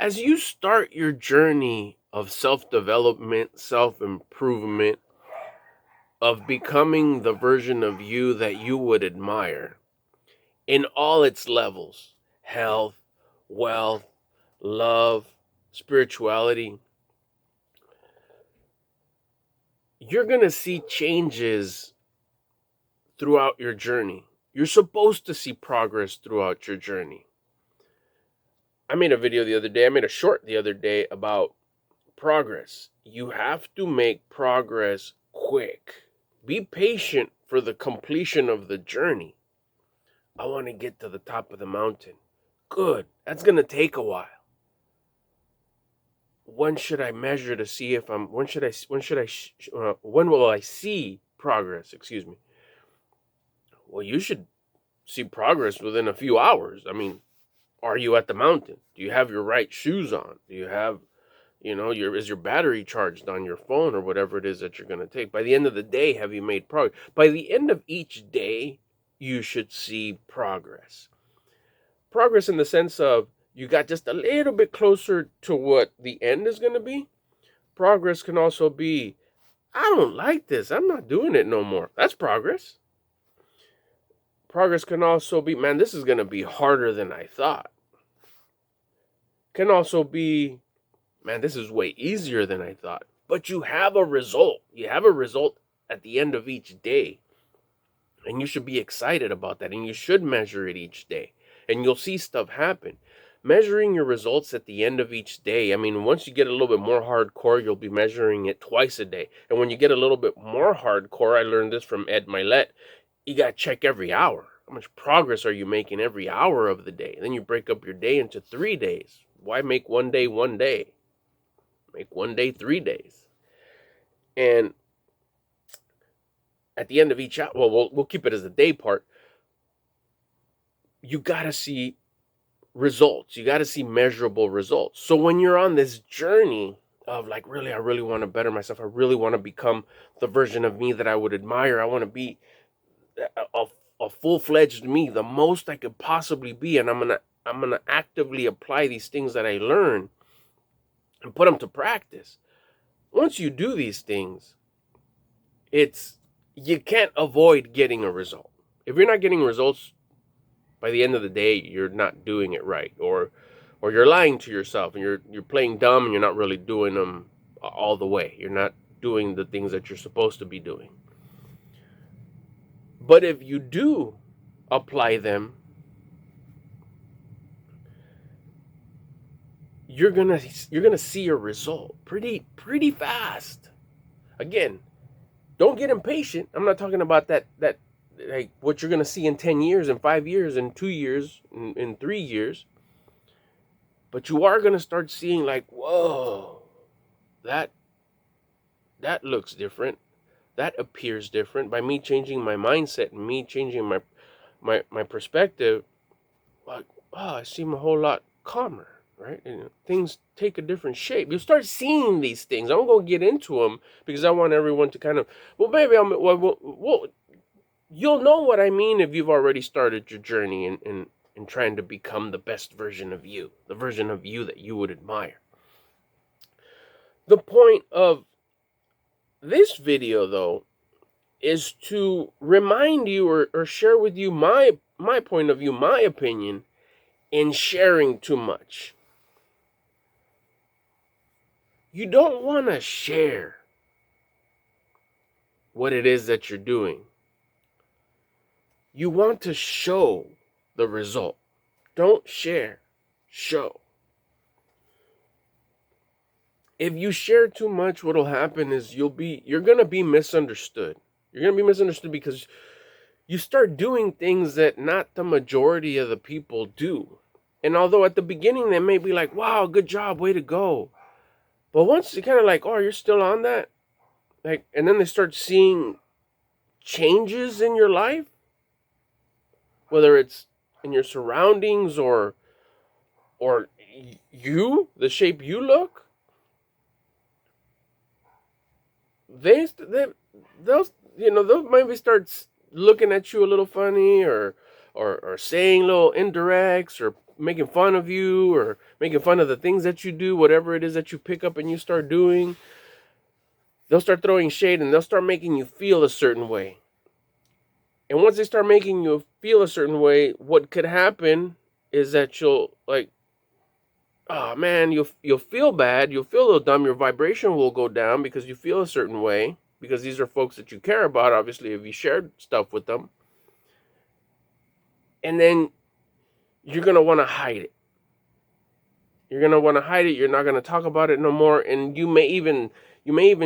As you start your journey of self-development, self-improvement, of becoming the version of you that you would admire in all its levels, health, wealth, love, spirituality, you're going to see changes throughout your journey. You're supposed to see progress throughout your journey. I made a short the other day about progress. You have to make progress quick. Be patient for the completion of the journey. I want to get to the top of the mountain. Good. That's going to take a while. When should I measure to see if when will I see progress? Excuse me. Well, you should see progress within a few hours. I mean, are you at the mountain? Do you have your right shoes on? Do you have, is your battery charged on your phone or whatever it is that you're going to take? By the end of the day, have you made progress? By the end of each day, you should see progress. Progress in the sense of you got just a little bit closer to what the end is going to be. Progress can also be, I don't like this. I'm not doing it no more. That's progress. Progress can also be, man, this is going to be harder than I thought. Can also be, man, this is way easier than I thought. But you have a result. You have a result at the end of each day. And you should be excited about that. And you should measure it each day. And you'll see stuff happen. Measuring your results at the end of each day. I mean, once you get a little bit more hardcore, you'll be measuring it twice a day. And when you get a little bit more hardcore, I learned this from Ed Milet, you got to check every hour. How much progress are you making every hour of the day? And then you break up your day into 3 days. Why make one day 1 day? Make 1 day 3 days. And at the end of each hour, well, we'll keep it as the day part. You got to see results. You got to see measurable results. So when you're on this journey of like, really, I really want to better myself. I really want to become the version of me that I would admire. I want to be a full-fledged me, the most I could possibly be. And I'm going to actively apply these things that I learn and put them to practice. Once you do these things, you can't avoid getting a result. If you're not getting results by the end of the day, you're not doing it right, or you're lying to yourself and you're playing dumb and you're not really doing them all the way. You're not doing the things that you're supposed to be doing. But if you do apply them, you're gonna see a result pretty fast. Again, don't get impatient. I'm not talking about that like what you're gonna see in 10 years, in 5 years, in 2 years, in 3 years. But you are gonna start seeing like, whoa, that looks different. That appears different. By me changing my mindset and me changing my perspective, like, wow, I seem a whole lot calmer, right? And things take a different shape. You'll start seeing these things. I'm going to get into them because I want everyone to kind of, you'll know what I mean if you've already started your journey in trying to become the best version of you, the version of you that you would admire. The point of this video, though, is to remind you or share with you my point of view, my opinion, in sharing too much. You don't want to share what it is that you're doing. You want to show the result. Don't share, show. If you share too much, what'll happen is you're going to be misunderstood. You're going to be misunderstood because you start doing things that not the majority of the people do. And although at the beginning they may be like, wow, good job, way to go. But once you kind of like, oh, you're still on that? Like, and then they start seeing changes in your life, whether it's in your surroundings or you, the shape you look, those maybe start looking at you a little funny or saying little indirects or making fun of you or making fun of the things that you do, whatever it is that you pick up and you start doing. They'll start throwing shade and they'll start making you feel a certain way. And once they start making you feel a certain way, what could happen is that you'll like, oh man, you'll feel bad, you'll feel a little dumb, your vibration will go down because you feel a certain way, because these are folks that you care about, obviously, if you shared stuff with them. And then you're gonna want to hide it. You're gonna want to hide it. You're not gonna talk about it no more, and you may even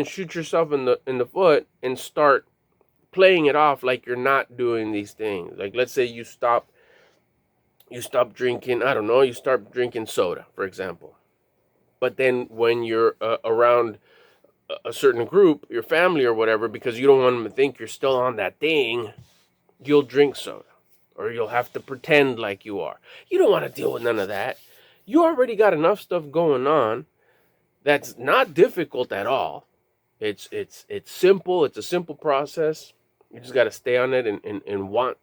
shoot yourself in the foot and start playing it off like you're not doing these things. Like, let's say you stop drinking, I don't know, you start drinking soda, for example. But then when you're around a certain group, your family or whatever, because you don't want them to think you're still on that thing, you'll drink soda. Or you'll have to pretend like you are. You don't want to deal with none of that. You already got enough stuff going on that's not difficult at all. It's simple. It's a simple process. You just got to stay on it and want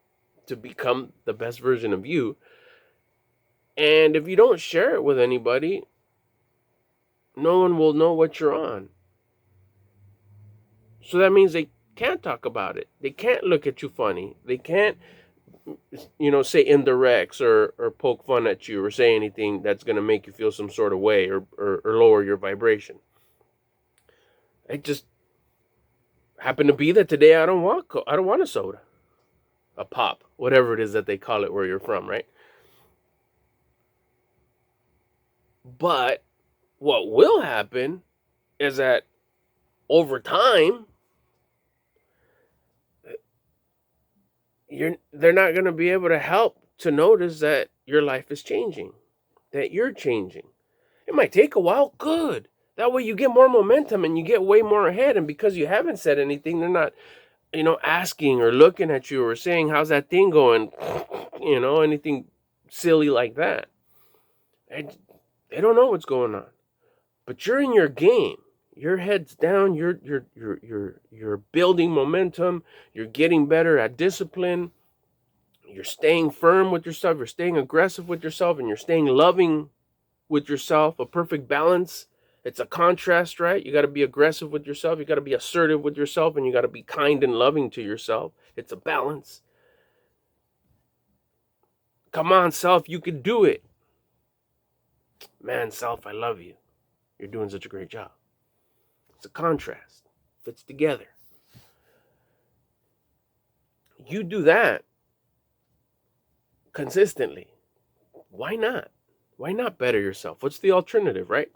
to become the best version of you. And if you don't share it with anybody, no one will know what you're on. So that means they can't talk about it. They can't look at you funny. They can't, say indirects or poke fun at you or say anything that's going to make you feel some sort of way or lower your vibration. It just happened to be that today I don't want a soda, a pop, whatever it is that they call it where you're from, right? But what will happen is that over time, they're not going to be able to help to notice that your life is changing, that you're changing. It might take a while, good. That way you get more momentum and you get way more ahead. And because you haven't said anything, they're not, asking or looking at you or saying, how's that thing going? Anything silly like that. They don't know what's going on. But you're in your game. Your head's down, you're building momentum, you're getting better at discipline, you're staying firm with yourself, you're staying aggressive with yourself, and you're staying loving with yourself, a perfect balance. It's a contrast, right? You got to be aggressive with yourself, you got to be assertive with yourself, and you got to be kind and loving to yourself. It's a balance. Come on, self, you can do it. Man, self, I love you. You're doing such a great job. It's a contrast. Fits together. You do that consistently. Why not? Why not better yourself? What's the alternative, right?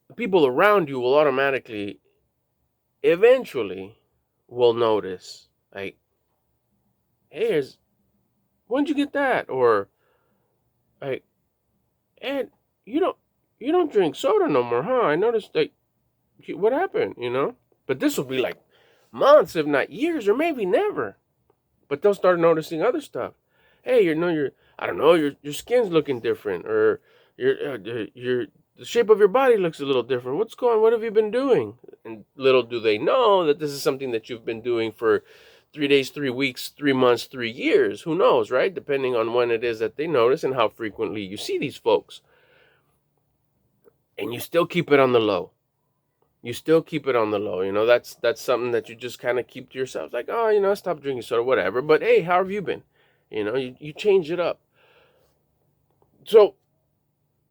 The people around you will automatically, eventually, will notice, like, hey, when'd you get that? Or, like, Ed, you don't drink soda no more, huh? I noticed, like, what happened, But this will be like months, if not years, or maybe never. But they'll start noticing other stuff. Hey, I don't know, your skin's looking different, or the shape of your body looks a little different. What have you been doing? And little do they know that this is something that you've been doing for 3 days, 3 weeks, 3 months, 3 years. Who knows, right? Depending on when it is that they notice and how frequently you see these folks. And you still keep it on the low. That's something that you just kind of keep to yourself. Like, oh, stop drinking soda, whatever. But hey, how have you been? You change it up. So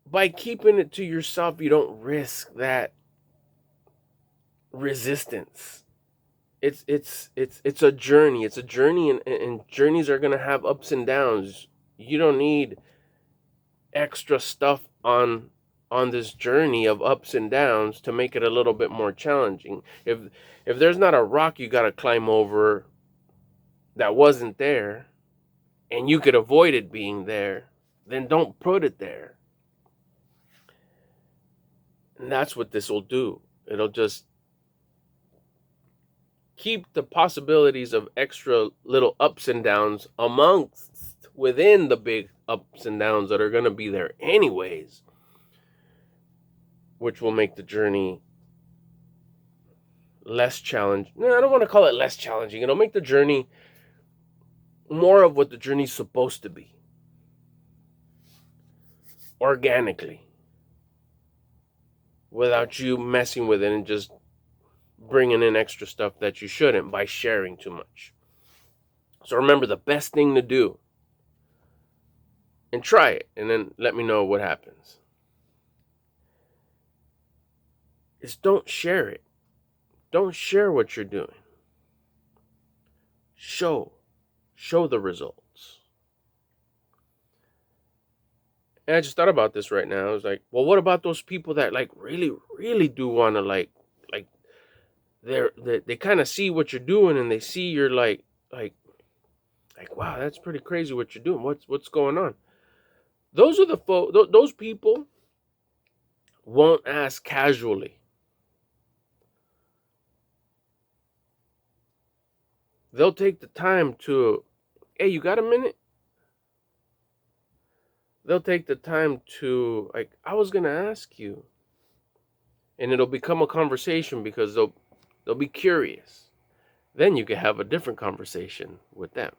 by keeping it to yourself, you don't risk that resistance. It's a journey. It's a journey, and journeys are going to have ups and downs. You don't need extra stuff on this journey of ups and downs to make it a little bit more challenging. If there's not a rock you got to climb over that wasn't there, and you could avoid it being there, then don't put it there. And that's what this will do. It'll just keep the possibilities of extra little ups and downs within the big ups and downs that are going to be there anyways, which will make the journey less challenging. No, I don't want to call it less challenging. It'll make the journey more of what the journey's supposed to be, organically, without you messing with it and just bringing in extra stuff that you shouldn't by sharing too much. So remember, the best thing to do, and try it, and then let me know what happens, is don't share it. Don't share what you're doing. Show the results. And I just thought about this right now. I was like, well, what about those people that like really do want to like they kind of see what you're doing, and they see you're like wow, that's pretty crazy what you're doing. What's going on? Those are those people won't ask casually. They'll take the time to, hey, you got a minute? They'll take the time to, like, I was going to ask you. And it'll become a conversation because they'll be curious. Then you can have a different conversation with them.